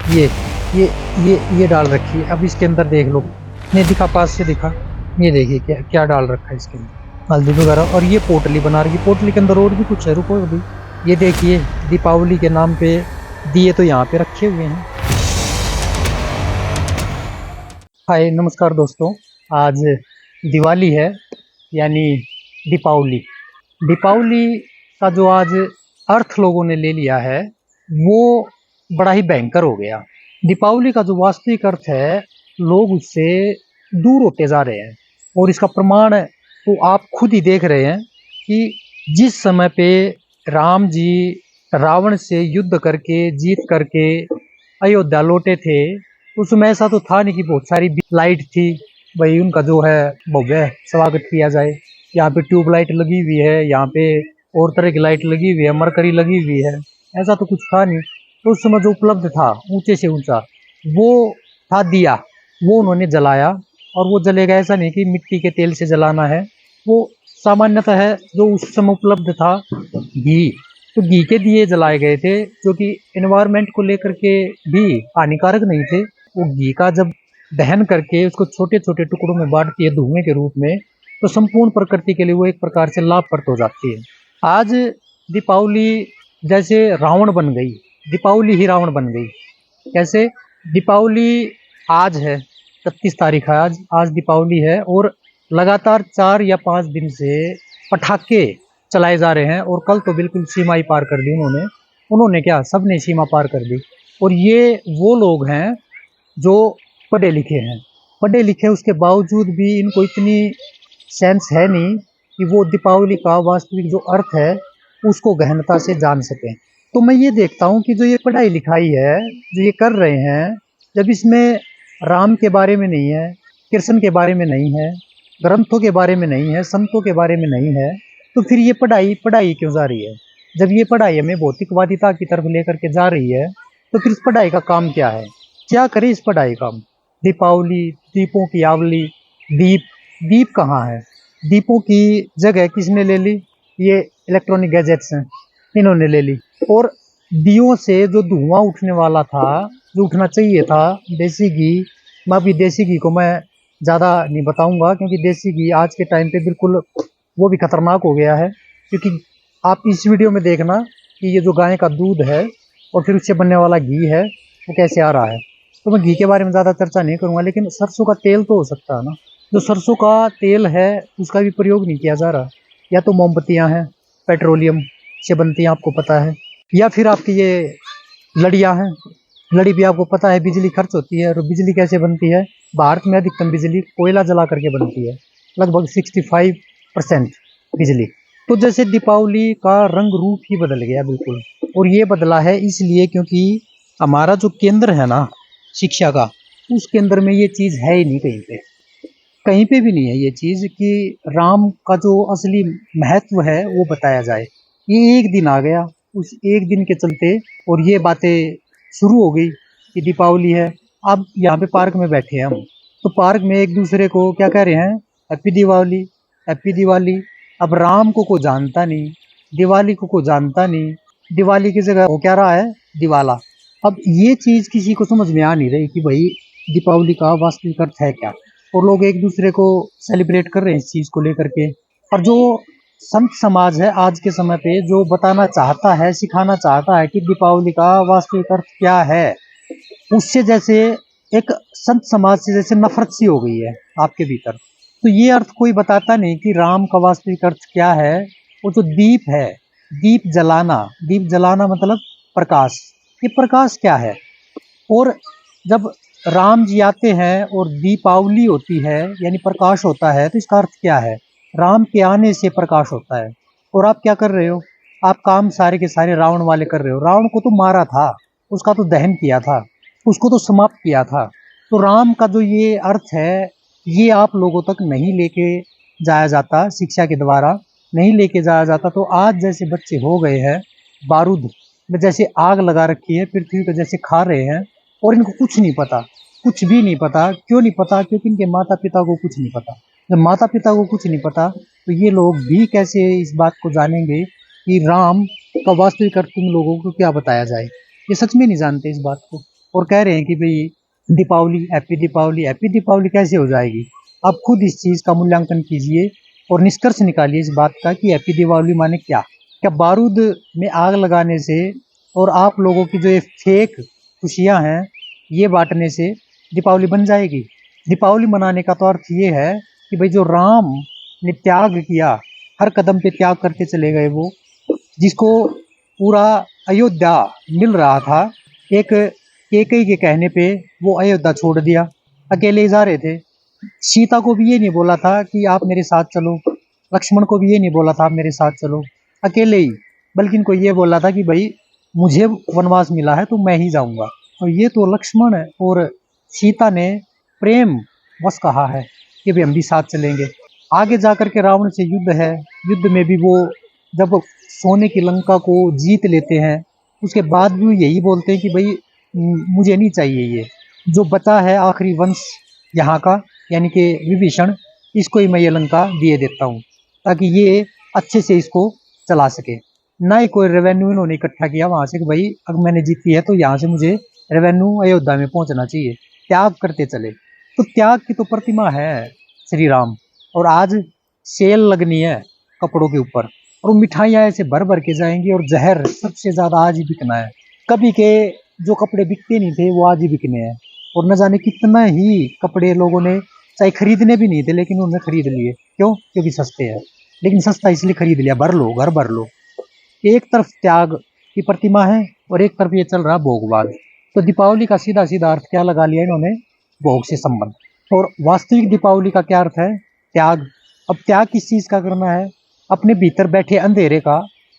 ये ये ये डाल रखी है। अब इसके अंदर देख लो, नहीं दिखा, पास से दिखा। ये देखिए क्या क्या डाल रखा है इसके अंदर, हल्दी वगैरह। और ये पोटली बना रखी, पोटली के अंदर और भी कुछ है, रुको अभी। ये देखिए दीपावली के नाम पे दिए तो यहाँ पे रखे हुए हैं। हाय नमस्कार दोस्तों, आज दिवाली है, यानी दीपावली। दीपावली का जो आज अर्थ लोगों ने ले लिया है वो बड़ा ही भयंकर हो गया। दीपावली का जो वास्तविक अर्थ है, लोग उससे दूर होते जा रहे हैं। और इसका प्रमाण तो आप खुद ही देख रहे हैं कि जिस समय पे राम जी रावण से युद्ध करके जीत करके अयोध्या लौटे थे, उस समय ऐसा तो था नहीं कि बहुत सारी लाइट थी, भाई उनका जो है भव्य स्वागत किया जाए। यहाँ पे ट्यूबलाइट लगी हुई है, यहाँ पे और तरह की लाइट लगी हुई है, मरकरी लगी हुई है, ऐसा तो कुछ था नहीं। तो उस समय जो उपलब्ध था ऊंचे से ऊंचा वो था दिया, वो उन्होंने जलाया। और वो जलेगा ऐसा नहीं कि मिट्टी के तेल से जलाना है, वो सामान्यतः है जो उस समय उपलब्ध था घी। तो घी के दिए जलाए गए थे, जो कि एनवायरनमेंट को लेकर के भी हानिकारक नहीं थे। वो घी का जब दहन करके उसको छोटे छोटे टुकड़ों में बांट दिए धुएं के रूप में, तो संपूर्ण प्रकृति के लिए वो एक प्रकार से लाभप्रद हो जाती है। आज दीपावली जैसे रावण बन गई, दीपावली ही रावण बन गई। कैसे? दीपावली आज है, 31 तारीख है आज, आज दीपावली है और लगातार 4 या 5 दिन से पटाखे चलाए जा रहे हैं। और कल तो बिल्कुल सीमा ही पार कर दी उन्होंने। उन्होंने क्या, सबने सीमा पार कर दी। और ये वो लोग हैं जो पढ़े लिखे हैं, पढ़े लिखे उसके बावजूद भी इनको इतनी सेंस है नहीं कि वो दीपावली का वास्तविक जो अर्थ है उसको गहनता से जान सकें। तो मैं ये देखता हूँ कि जो ये पढ़ाई लिखाई है जो ये कर रहे हैं, जब इसमें राम के बारे में नहीं है, कृष्ण के बारे में नहीं है, ग्रंथों के बारे में नहीं है, संतों के बारे में नहीं है, तो फिर ये पढ़ाई पढ़ाई क्यों जा रही है? जब ये पढ़ाई हमें भौतिकवादिता की तरफ लेकर के जा रही है, तो फिर इस पढ़ाई का काम क्या है? क्या करें इस पढ़ाई का? दीपावली, दीपों की आवली, दीप, दीप कहाँ है? दीपों की जगह किसने ले ली? ये इलेक्ट्रॉनिक गैजेट्स हैं, इन्होंने ले ली। और दियों से जो धुआं उठने वाला था, जो उठना चाहिए था, देसी घी, मैं अभी देसी घी को मैं ज़्यादा नहीं बताऊंगा, क्योंकि देसी घी आज के टाइम पे बिल्कुल वो भी खतरनाक हो गया है। क्योंकि आप इस वीडियो में देखना कि ये जो गाय का दूध है और फिर उससे बनने वाला घी है वो कैसे आ रहा है। तो मैं घी के बारे में ज़्यादा चर्चा नहीं करूँगा, लेकिन सरसों का तेल तो हो सकता है ना। जो सरसों का तेल है उसका भी प्रयोग नहीं किया जा रहा। या तो मोमबत्तियाँ हैं, पेट्रोलियम से बनती हैं, आपको पता है, या फिर आपकी ये लड़ियाँ हैं। लड़ी भी आपको पता है बिजली खर्च होती है। और बिजली कैसे बनती है? भारत में अधिकतम बिजली कोयला जला करके बनती है, लगभग 65% बिजली। तो जैसे दीपावली का रंग रूप ही बदल गया बिल्कुल। और ये बदला है इसलिए क्योंकि हमारा जो केंद्र है ना शिक्षा का, उस केंद्र में ये चीज़ है ही नहीं, कहीं पे, कहीं पे भी नहीं है ये चीज़ कि राम का जो असली महत्व है वो बताया जाए। ये एक दिन आ गया, उस एक दिन के चलते और ये बातें शुरू हो गई कि दीपावली है। अब यहाँ पे पार्क में बैठे हैं हम, तो पार्क में एक दूसरे को क्या कह रहे हैं? Happy Diwali, happy Diwali. अब राम को कोई जानता नहीं, दिवाली को कोई जानता नहीं, दिवाली की जगह वो क्या रहा है? दिवाला। अब ये चीज़ किसी को समझ में आ नहीं रही कि भाई दीपावली का वास्तविक अर्थ है क्या। और लोग एक दूसरे को सेलिब्रेट कर रहे हैं इस चीज़ को लेकर के। और जो संत समाज है आज के समय पे, जो बताना चाहता है, सिखाना चाहता है कि दीपावली का वास्तविक अर्थ क्या है, उससे जैसे एक संत समाज से जैसे नफरत सी हो गई है आपके भीतर। तो ये अर्थ कोई बताता नहीं कि राम का वास्तविक अर्थ क्या है। वो जो दीप है, दीप जलाना, दीप जलाना मतलब प्रकाश। ये प्रकाश क्या है? और जब राम जी आते हैं और दीपावली होती है यानी प्रकाश होता है, तो इसका अर्थ क्या है? राम के आने से प्रकाश होता है। और आप क्या कर रहे हो? आप काम सारे के सारे रावण वाले कर रहे हो। रावण को तो मारा था, उसका तो दहन किया था, उसको तो समाप्त किया था। तो राम का जो ये अर्थ है, ये आप लोगों तक नहीं लेके जाया जाता, शिक्षा के द्वारा नहीं लेके जाया जाता। तो आज जैसे बच्चे हो गए हैं, बारूद में जैसे आग लगा रखी है, पृथ्वी को जैसे खा रहे हैं, और इनको कुछ नहीं पता, कुछ भी नहीं पता। क्यों नहीं पता? क्योंकि इनके माता पिता को कुछ नहीं पता। जब माता पिता को कुछ नहीं पता तो ये लोग भी कैसे इस बात को जानेंगे कि राम का वास्तविक अर्थ तुम लोगों को क्या बताया जाए? ये सच में नहीं जानते इस बात को। और कह रहे हैं कि भाई दीपावली, हैप्पी दीपावली। हैप्पी दीपावली कैसे हो जाएगी? आप खुद इस चीज़ का मूल्यांकन कीजिए और निष्कर्ष निकालिए इस बात का कि हैप्पी दीपावली माने क्या? क्या बारूद में आग लगाने से और आप लोगों की जो ये फेक खुशियाँ हैं, ये बाँटने से दीपावली बन जाएगी? दीपावली मनाने का तो अर्थ ये है कि भाई जो राम ने त्याग किया, हर कदम पे त्याग करके चले गए वो, जिसको पूरा अयोध्या मिल रहा था, एक कैकेयी के कहने पे वो अयोध्या छोड़ दिया, अकेले ही जा रहे थे। सीता को भी ये नहीं बोला था कि आप मेरे साथ चलो, लक्ष्मण को भी ये नहीं बोला था आप मेरे साथ चलो, अकेले ही, बल्कि इनको ये बोला था कि भाई मुझे वनवास मिला है तो मैं ही जाऊंगा। और ये तो लक्ष्मण और सीता ने प्रेम बस कहा है कि भाई हम भी साथ चलेंगे। आगे जाकर के रावण से युद्ध है, युद्ध में भी वो जब सोने की लंका को जीत लेते हैं, उसके बाद भी वो यही बोलते हैं कि भाई मुझे नहीं चाहिए ये, जो बचा है आखिरी वंश यहाँ का, यानी कि विभीषण, इसको ही मैं ये लंका दिए देता हूँ ताकि ये अच्छे से इसको चला सके। ना ही कोई रेवेन्यू इन्होंने इकट्ठा किया वहां से कि भाई अगर मैंने जीती है तो यहाँ से मुझे रेवेन्यू अयोध्या में पहुंचना चाहिए। त्याग करते चले, तो त्याग की तो प्रतिमा है श्री राम। और आज सेल लगनी है कपड़ों के ऊपर, और मिठाइयाँ ऐसे भर भर के जाएंगी, और जहर सबसे ज्यादा आज ही बिकना है। कभी के जो कपड़े बिकते नहीं थे वो आज ही बिकने हैं, और न जाने कितना ही कपड़े लोगों ने चाहे खरीदने भी नहीं थे लेकिन उन्होंने खरीद लिए। क्यों? क्योंकि सस्ते हैं। लेकिन सस्ता इसलिए खरीद लिया, भर लो, घर भर लो। एक तरफ त्याग की प्रतिमा है और एक तरफ ये चल रहा भोगवाद। तो दीपावली का सीधा सीधा अर्थ क्या लगा लिया इन्होंने? भोग से संबंध। और वास्तविक दीपावली का क्या अर्थ है? त्याग। अब त्याग किस चीज का करना है? अपने भीतर बैठे अंधेरे का,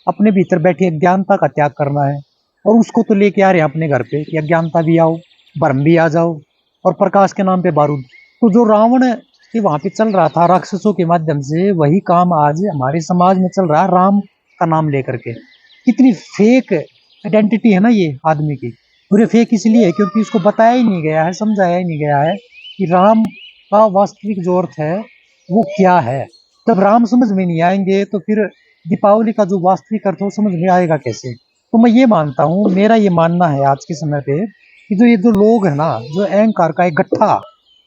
अपने भीतर बैठे अज्ञानता का त्याग करना है। और उसको तो लेके आ रहे हैं अपने घर पे कि अज्ञानता भी आओ, भ्रम भी आ जाओ, और प्रकाश के नाम पे बारूद। तो जो रावण के वहां पे चल रहा था राक्षसों के माध्यम से, वही काम आज हमारे समाज में चल रहा है राम का नाम लेकर के। कितनी फेक आइडेंटिटी है ना ये आदमी की। पूरे फेक इसलिए है क्योंकि उसको बताया ही नहीं गया है, समझाया ही नहीं गया है कि राम का वास्तविक जो अर्थ है वो क्या है। जब राम समझ में नहीं आएंगे तो फिर दीपावली का जो वास्तविक अर्थ है वो समझ में आएगा कैसे? तो मैं ये मानता हूँ, मेरा ये मानना है आज के समय पे कि जो ये जो लोग है ना, जो अहंकार का एक गट्ठा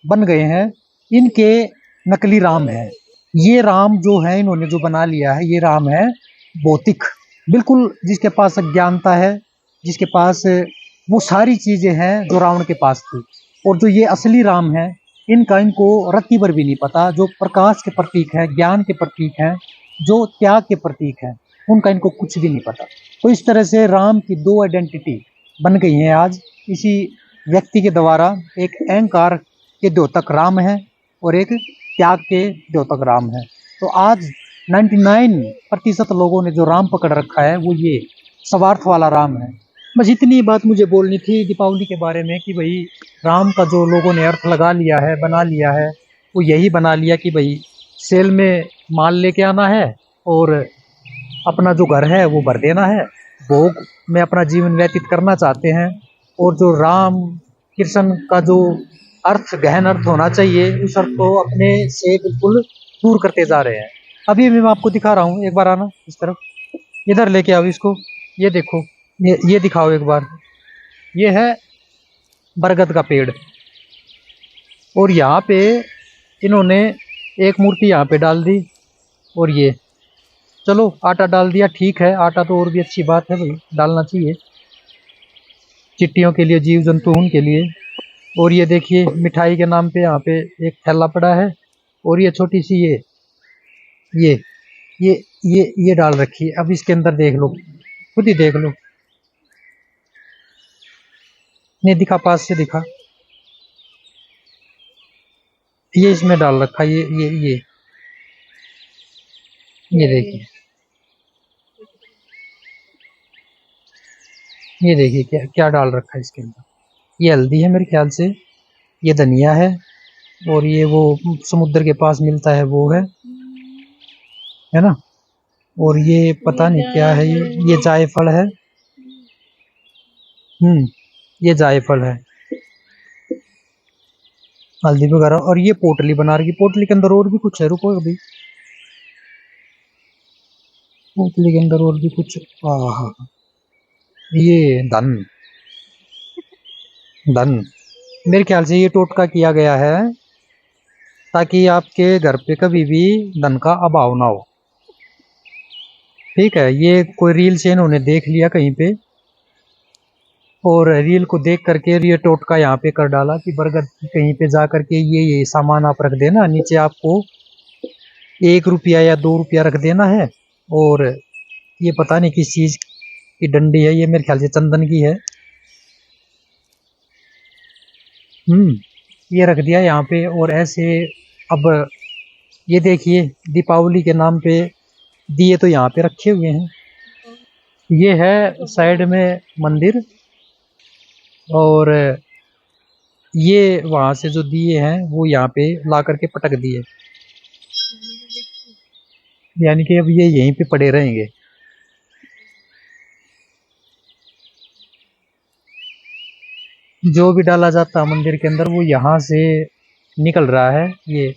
बन गए हैं, इनके नकली राम है। ये राम जो है इन्होंने जो बना लिया है, ये राम है भौतिक, बिल्कुल जिसके पास अज्ञानता है, जिसके पास वो सारी चीजें हैं जो रावण के पास थी। और जो ये असली राम है, इनका इनको रत्ती भर भी नहीं पता, जो प्रकाश के प्रतीक है, ज्ञान के प्रतीक हैं, जो त्याग के प्रतीक हैं, उनका इनको कुछ भी नहीं पता। तो इस तरह से राम की दो आइडेंटिटी बन गई हैं आज इसी व्यक्ति के द्वारा। एक अहंकार के द्योतक राम है और एक त्याग के द्योतक राम है। तो आज 99% लोगों ने जो राम पकड़ रखा है वो ये स्वार्थ वाला राम है। बस इतनी बात मुझे बोलनी थी दीपावली के बारे में कि भाई राम का जो लोगों ने अर्थ लगा लिया है, बना लिया है, वो यही बना लिया कि भाई सेल में माल लेके आना है और अपना जो घर है वो भर देना है, भोग में अपना जीवन व्यतीत करना चाहते हैं। और जो राम कृष्ण का जो अर्थ, गहन अर्थ होना चाहिए, उस अर्थ को अपने से बिल्कुल दूर करते जा रहे हैं। अभी मैं आपको दिखा रहा हूँ, एक बार आना इस तरफ, इधर लेके आओ इसको। ये देखो, ये दिखाओ एक बार। ये है बरगद का पेड़, और यहाँ पे इन्होंने एक मूर्ति यहाँ पे डाल दी, और ये चलो आटा डाल दिया, ठीक है, आटा तो और भी अच्छी बात है भाई, डालना चाहिए चिट्टियों के लिए, जीव जंतु उनके लिए। और ये देखिए मिठाई के नाम पे यहाँ पे एक थैला पड़ा है, और ये छोटी सी ये ये ये डाल रखी है। अब इसके अंदर देख लो, खुद ही देख लो। नहीं दिखा, पास से दिखा। ये इसमें डाल रखा, ये देखिए, ये देखिए क्या क्या डाल रखा है इसके अंदर। ये हल्दी है मेरे ख्याल से, ये धनिया है, और ये वो समुद्र के पास मिलता है वो है ना। और ये पता नहीं क्या है, ये जायफल है। ये जायफल है, हल्दी वगैरह। और ये पोटली बना रही है, पोटली के अंदर और भी कुछ है, रुको अभी, पोटली के अंदर और भी कुछ। आहा, ये धन, धन। मेरे ख्याल से ये टोटका किया गया है ताकि आपके घर पे कभी भी धन का अभाव ना हो। ठीक है, ये कोई रील से इन्होंने देख लिया कहीं पे, और रील को देख करके ये टोटका यहाँ पे कर डाला कि बरगद कहीं पे जा करके ये सामान आप रख देना, नीचे आपको 1 रुपया या 2 रुपया रख देना है। और ये पता नहीं किस चीज की डंडी है, ये मेरे ख्याल से चंदन की है। ये रख दिया यहाँ पे। और ऐसे अब ये देखिए, दीपावली के नाम पे दिए तो यहाँ पे रखे हुए हैं। ये है साइड में मंदिर, और ये वहां से जो दिए हैं वो यहाँ पे ला करके पटक दिए, यानी कि अब ये यहीं पे पड़े रहेंगे। जो भी डाला जाता है मंदिर के अंदर वो यहाँ से निकल रहा है, ये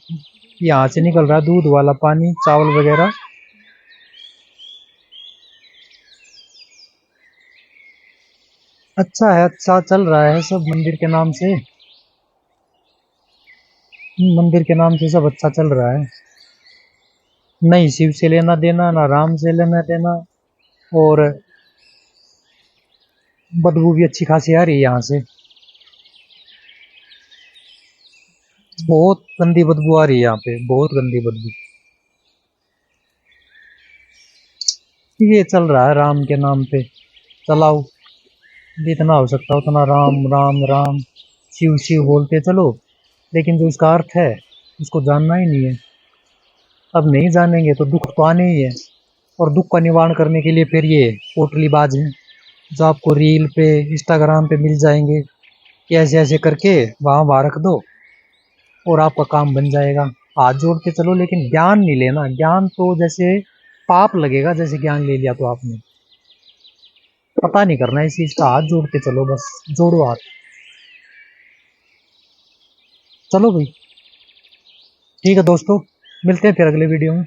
यहाँ से निकल रहा है दूध वाला पानी, चावल वगैरह। अच्छा है, अच्छा चल रहा है सब मंदिर के नाम से। मंदिर के नाम से सब अच्छा चल रहा है। नहीं शिव से लेना देना, ना राम से लेना देना। और बदबू भी अच्छी खासी आ रही है यहाँ से, बहुत गंदी बदबू आ रही है यहाँ पे, बहुत गंदी बदबू। ये चल रहा है राम के नाम पे, चलाओ, जितना हो सकता उतना राम राम राम शिव शिव बोलते चलो। लेकिन जो इसका अर्थ है उसको जानना ही नहीं है। अब नहीं जानेंगे तो दुख तो आने ही है। और दुख का निवारण करने के लिए फिर ये पोटलीबाज हैं जो आपको रील पे इंस्टाग्राम पे मिल जाएंगे कि ऐसे ऐसे करके वहाँ वहाँ रख दो और आपका काम बन जाएगा। हाथ जोड़ के चलो, लेकिन ज्ञान नहीं लेना। ज्ञान तो जैसे पाप लगेगा, जैसे ज्ञान ले लिया तो आपने। पता नहीं करना इस चीज का, हाथ जोड़ के चलो, बस जोड़ो हाथ, चलो भाई। ठीक है दोस्तों, मिलते हैं फिर अगले वीडियो में।